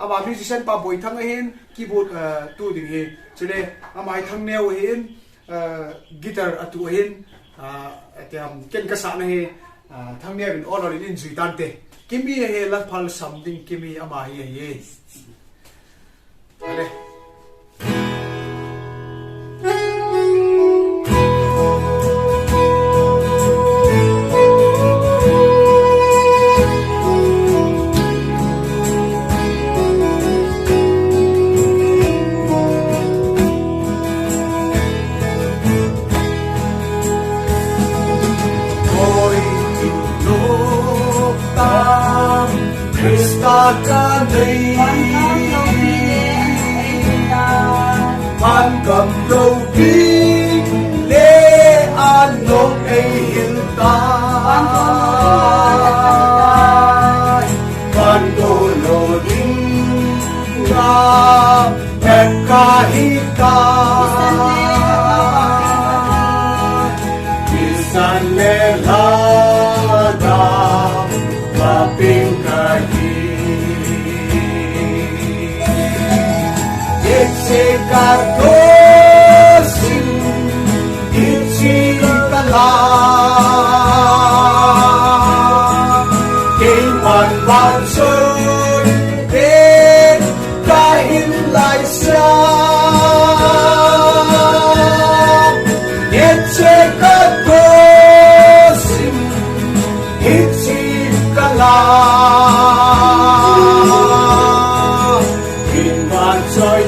ama musician pa boy thang hin keyboard tu ding hi chule ama thang neu hin guitar atu hin atiam ken ka sa na hi thang neu in all in zui tan te kimi he la phal something kimi ama hi ye ale Phan cầm lâu đi lê an nộp ấy hiện tại Phan cô lô đinh ra hẹn ca hít ca Kisan lê la đà và bình ca hít Kardosin ichikala Kaiman bansoy din kahin lai siya Kardosin ichikala Kaiman bansoy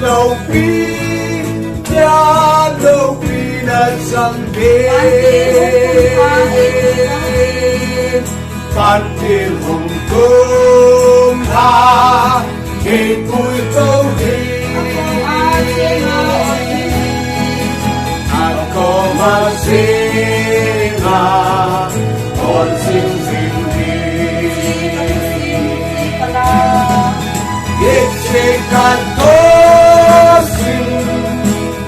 lâu bí ya lâu bí na sang bên phan tiền hồng cung tha khi vui câu đi có mà sinh còn sinh sinh đi Gece kantosin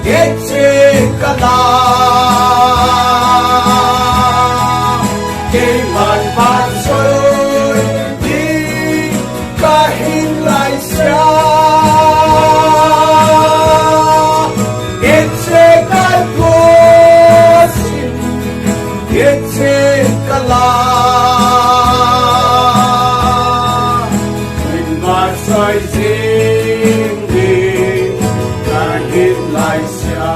Gece kala Kaiman bansoy Di kahin lai siya Gece kantosin Gece kala Soi riêng đi cả hết lại xa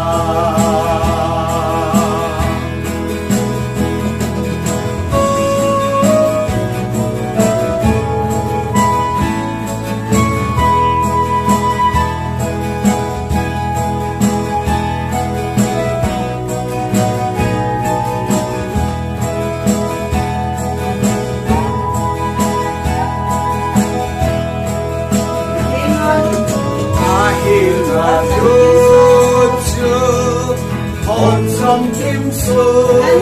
hồn sông kim xuân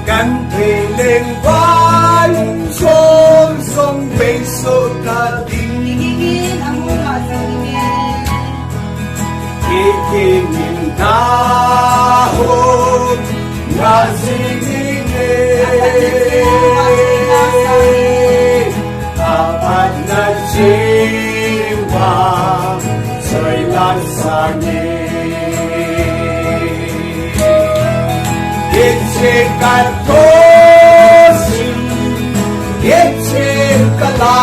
gắn thủy lên vai sông sông bể sâu ta tình kiki nhìn ta hồn ngã gì nghe apat na jiwa soi lan sangi Gece kantosin Gece kala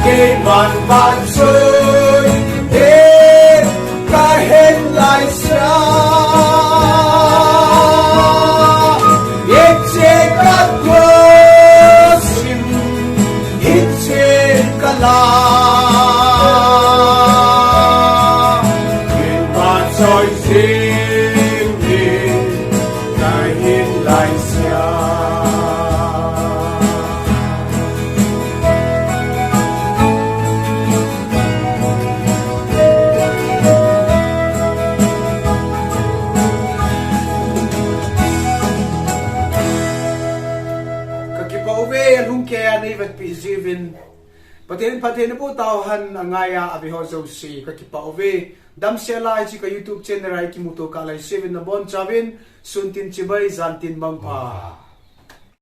Kaiman bansoy Din kahin lai siya Gece kantosin Gece kala Kaiman soy sing ni vat pi zivin patin po tauhan angaya abi hozo si ka kipa ove dam sela chi ka YouTube channel ai ki muto ka lai 7 na bon chavin suntin chibai zantin bangpa